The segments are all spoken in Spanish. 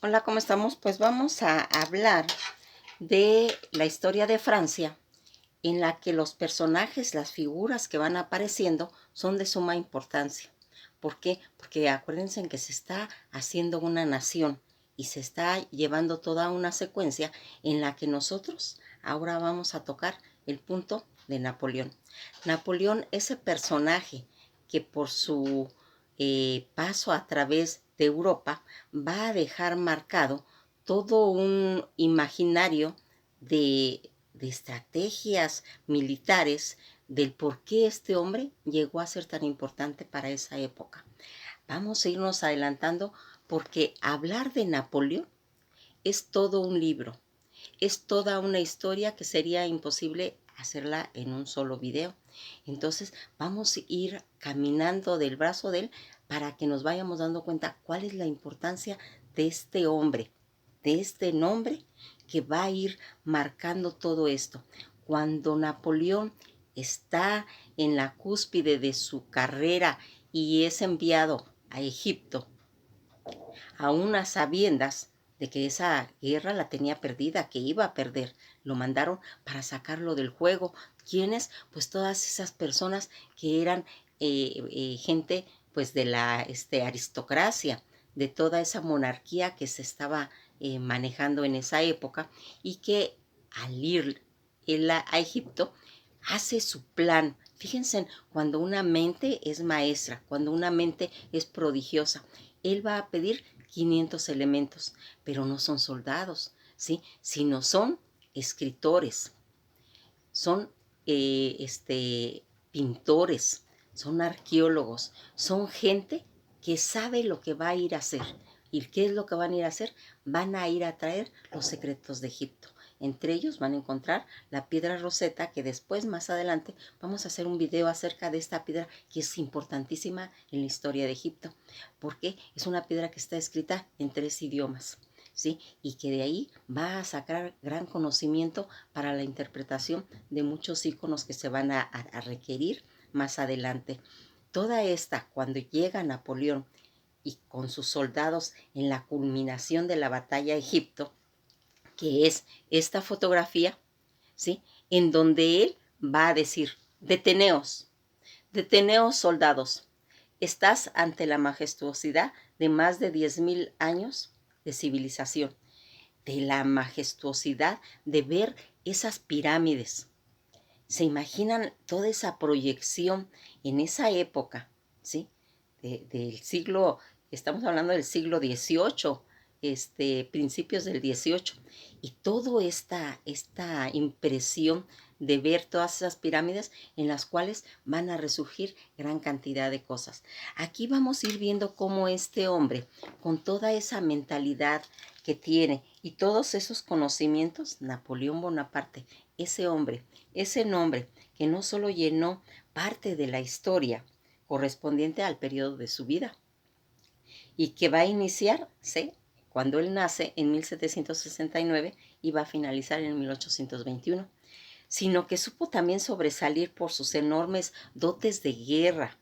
Hola, ¿cómo estamos? Pues vamos a hablar de la historia de Francia, en la que los personajes, las figuras que van apareciendo son de suma importancia. ¿Por qué? Porque acuérdense en que se está haciendo una nación y se está llevando toda una secuencia en la que nosotros ahora vamos a tocar el punto de Napoleón. Napoleón, ese personaje que por su paso a través de Europa va a dejar marcado todo un imaginario de estrategias militares, del por qué este hombre llegó a ser tan importante para esa época. Vamos a irnos adelantando porque hablar de Napoleón es todo un libro, es toda una historia que sería imposible hacerla en un solo video. Entonces vamos a ir caminando del brazo de él para que nos vayamos dando cuenta cuál es la importancia de este hombre, de este nombre que va a ir marcando todo esto. Cuando Napoleón está en la cúspide de su carrera y es enviado a Egipto a unas sabiendas de que esa guerra la tenía perdida, que iba a perder. Lo mandaron para sacarlo del juego. ¿Quiénes? Pues todas esas personas que eran gente pues de la aristocracia, de toda esa monarquía que se estaba manejando en esa época y que al ir él a Egipto hace su plan. Fíjense, cuando una mente es maestra, cuando una mente es prodigiosa, él va a pedir 500 elementos, pero no son soldados, ¿sí? Sino son escritores, son pintores, son arqueólogos, son gente que sabe lo que va a ir a hacer. ¿Y qué es lo que van a ir a hacer? Van a ir a traer los secretos de Egipto. Entre ellos van a encontrar la piedra Rosetta, que después, más adelante, vamos a hacer un video acerca de esta piedra que es importantísima en la historia de Egipto, porque es una piedra que está escrita en 3 idiomas. ¿Sí? Y que de ahí va a sacar gran conocimiento para la interpretación de muchos iconos que se van a requerir más adelante. Toda esta, cuando llega Napoleón y con sus soldados en la culminación de la batalla de Egipto, que es esta fotografía, ¿sí? En donde él va a decir, deteneos, deteneos soldados, estás ante la majestuosidad de más de 10,000 años de civilización, de la majestuosidad de ver esas pirámides. ¿Se imaginan toda esa proyección en esa época, ¿sí? Del siglo, estamos hablando del siglo XVIII, principios del XVIII, y toda esta impresión de ver todas esas pirámides en las cuales van a resurgir gran cantidad de cosas. Aquí vamos a ir viendo cómo este hombre, con toda esa mentalidad que tiene y todos esos conocimientos, Napoleón Bonaparte, ese hombre, ese nombre que no solo llenó parte de la historia correspondiente al periodo de su vida y que va a iniciarse cuando él nace en 1769 y va a finalizar en 1821, sino que supo también sobresalir por sus enormes dotes de guerra,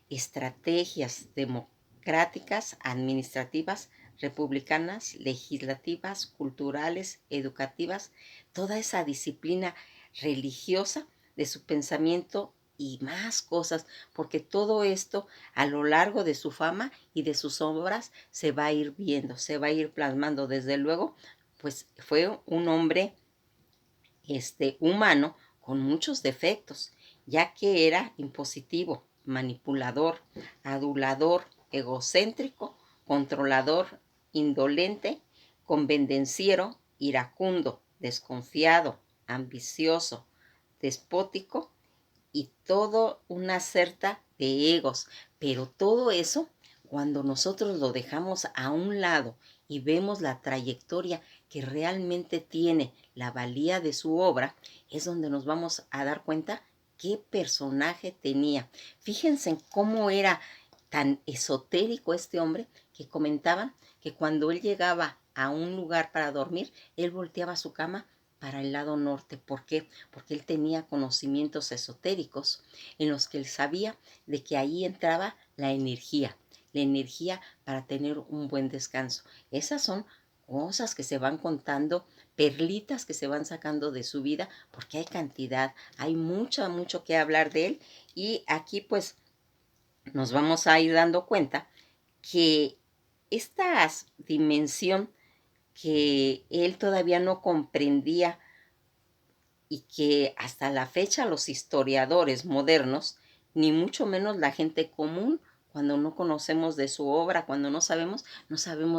estrategias democráticas, administrativas, republicanas, legislativas, culturales, educativas, toda esa disciplina religiosa de su pensamiento y más cosas, porque todo esto a lo largo de su fama y de sus obras se va a ir viendo, se va a ir plasmando. Desde luego, pues fue un hombre humano con muchos defectos, ya que era impositivo, manipulador, adulador, egocéntrico, controlador, indolente, convenenciero, iracundo, desconfiado, ambicioso, despótico y todo una certa de egos. Pero todo eso, cuando nosotros lo dejamos a un lado y vemos la trayectoria que realmente tiene, la valía de su obra, es donde nos vamos a dar cuenta qué personaje tenía. Fíjense en cómo era tan esotérico este hombre que comentaban que cuando él llegaba a un lugar para dormir, él volteaba su cama para el lado norte. ¿Por qué? Porque él tenía conocimientos esotéricos en los que él sabía de que ahí entraba la energía, la energía para tener un buen descanso. Esas son cosas que se van contando, perlitas que se van sacando de su vida, porque hay cantidad, hay mucho que hablar de él. Y aquí pues nos vamos a ir dando cuenta que esta dimensión que él todavía no comprendía y que hasta la fecha los historiadores modernos, ni mucho menos la gente común, cuando no conocemos de su obra, cuando no sabemos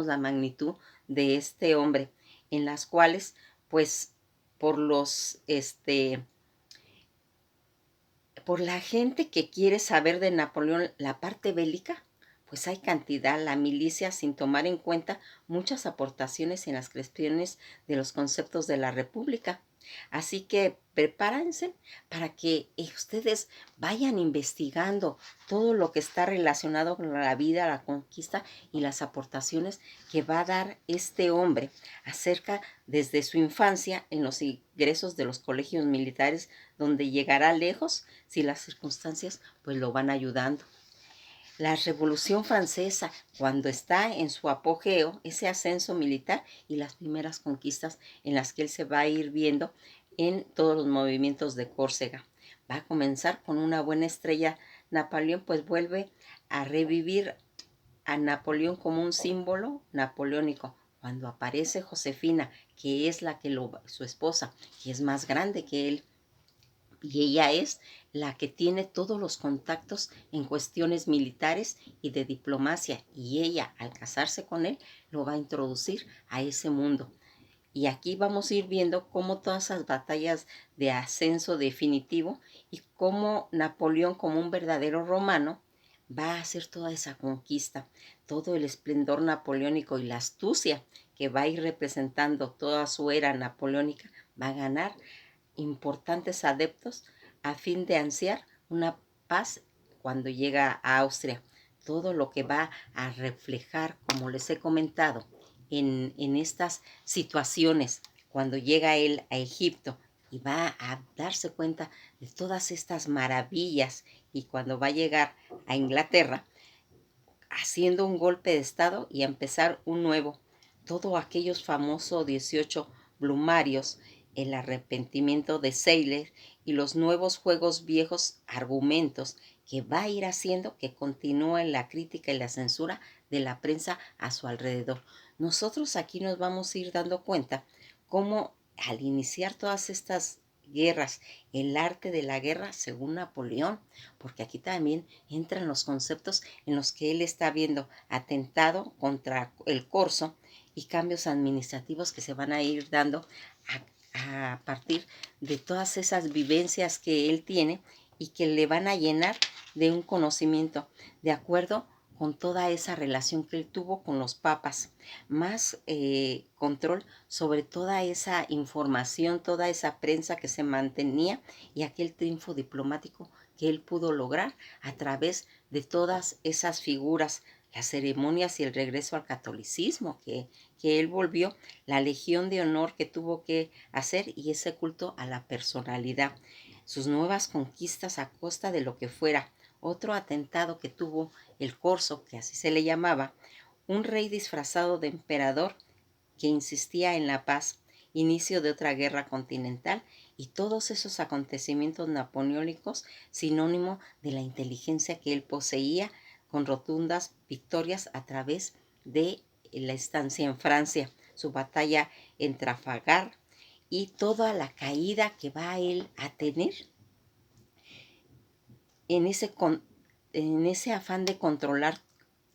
la magnitud de este hombre, en las cuales, pues, por por la gente que quiere saber de Napoleón la parte bélica, pues hay cantidad, la milicia, sin tomar en cuenta muchas aportaciones en las cuestiones de los conceptos de la República. Así que prepárense para que ustedes vayan investigando todo lo que está relacionado con la vida, la conquista y las aportaciones que va a dar este hombre acerca desde su infancia en los ingresos de los colegios militares, donde llegará lejos si las circunstancias pues lo van ayudando. La Revolución Francesa, cuando está en su apogeo, ese ascenso militar y las primeras conquistas en las que él se va a ir viendo en todos los movimientos de Córcega. Va a comenzar con una buena estrella. Napoleón pues vuelve a revivir a Napoleón como un símbolo napoleónico. Cuando aparece Josefina, que es su esposa, que es más grande que él, y ella es la que tiene todos los contactos en cuestiones militares y de diplomacia, y ella, al casarse con él, lo va a introducir a ese mundo. Y aquí vamos a ir viendo cómo todas esas batallas de ascenso definitivo y cómo Napoleón, como un verdadero romano, va a hacer toda esa conquista, todo el esplendor napoleónico y la astucia que va a ir representando toda su era napoleónica, va a ganar importantes adeptos a fin de ansiar una paz cuando llega a Austria. Todo lo que va a reflejar, como les he comentado, en estas situaciones, cuando llega él a Egipto y va a darse cuenta de todas estas maravillas, y cuando va a llegar a Inglaterra, haciendo un golpe de estado y a empezar un nuevo. Todos aquellos famosos 18 Blumarios, el arrepentimiento de Seyler y los nuevos juegos viejos argumentos que va a ir haciendo que continúe la crítica y la censura de la prensa a su alrededor. Nosotros aquí nos vamos a ir dando cuenta cómo al iniciar todas estas guerras, el arte de la guerra según Napoleón, porque aquí también entran los conceptos en los que él está viendo atentado contra el corso y cambios administrativos que se van a ir dando a partir de todas esas vivencias que él tiene y que le van a llenar de un conocimiento de acuerdo con toda esa relación que él tuvo con los papas, más control sobre toda esa información, toda esa prensa que se mantenía y aquel triunfo diplomático que él pudo lograr a través de todas esas figuras, las ceremonias y el regreso al catolicismo que él volvió, la legión de honor que tuvo que hacer y ese culto a la personalidad, sus nuevas conquistas a costa de lo que fuera. Otro atentado que tuvo el corso, que así se le llamaba, un rey disfrazado de emperador que insistía en la paz, inicio de otra guerra continental y todos esos acontecimientos napoleónicos, sinónimo de la inteligencia que él poseía, con rotundas victorias a través de la estancia en Francia, su batalla en Trafalgar y toda la caída que va él a tener en ese afán de controlar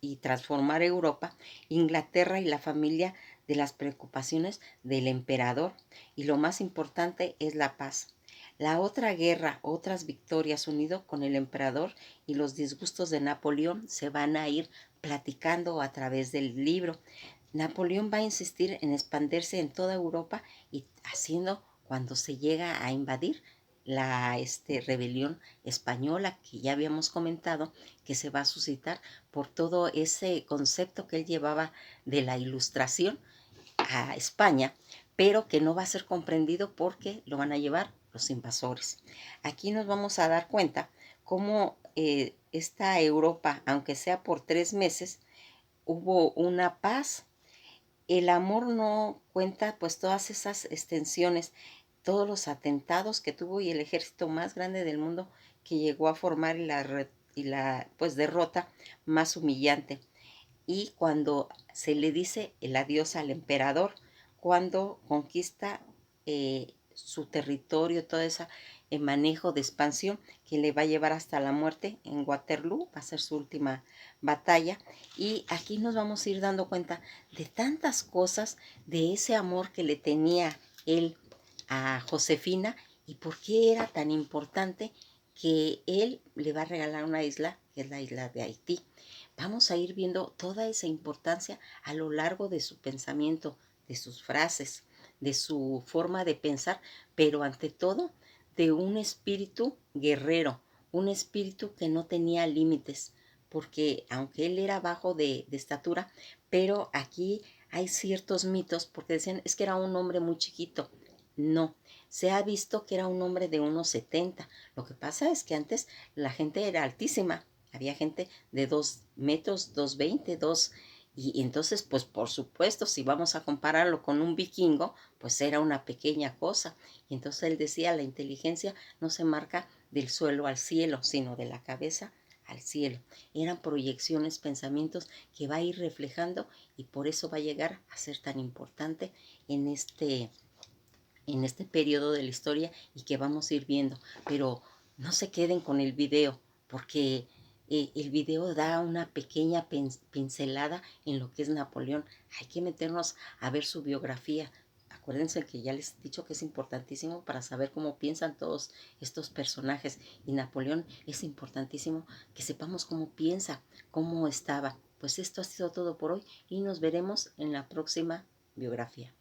y transformar Europa, Inglaterra y la familia de las preocupaciones del emperador, y lo más importante es la paz. La otra guerra, otras victorias unido con el emperador y los disgustos de Napoleón se van a ir platicando a través del libro. Napoleón va a insistir en expandirse en toda Europa y haciendo cuando se llega a invadir la rebelión española que ya habíamos comentado que se va a suscitar por todo ese concepto que él llevaba de la ilustración a España, pero que no va a ser comprendido porque lo van a llevar los invasores. Aquí nos vamos a dar cuenta cómo esta Europa, aunque sea por 3 meses, hubo una paz. El amor no cuenta pues todas esas extensiones, todos los atentados que tuvo y el ejército más grande del mundo que llegó a formar y la pues derrota más humillante. Y cuando se le dice el adiós al emperador, cuando conquista su territorio, todo ese manejo de expansión que le va a llevar hasta la muerte en Waterloo, va a ser su última batalla. Y aquí nos vamos a ir dando cuenta de tantas cosas, de ese amor que le tenía él a Josefina y por qué era tan importante que él le va a regalar una isla, que es la isla de Haití. Vamos a ir viendo toda esa importancia a lo largo de su pensamiento, de sus frases, de su forma de pensar, pero ante todo de un espíritu guerrero, un espíritu que no tenía límites, porque aunque él era bajo de estatura, pero aquí hay ciertos mitos, porque decían, es que era un hombre muy chiquito. No, se ha visto que era un hombre de 1,70. Lo que pasa es que antes la gente era altísima, había gente de 2 metros, 2,20, 2. Y entonces, pues por supuesto, si vamos a compararlo con un vikingo, pues era una pequeña cosa. Y entonces él decía, la inteligencia no se marca del suelo al cielo, sino de la cabeza al cielo. Eran proyecciones, pensamientos que va a ir reflejando y por eso va a llegar a ser tan importante en este periodo de la historia y que vamos a ir viendo. Pero no se queden con el video, porque el video da una pequeña pincelada en lo que es Napoleón. Hay que meternos a ver su biografía. Acuérdense que ya les he dicho que es importantísimo para saber cómo piensan todos estos personajes. Y Napoleón es importantísimo que sepamos cómo piensa, cómo estaba. Pues esto ha sido todo por hoy y nos veremos en la próxima biografía.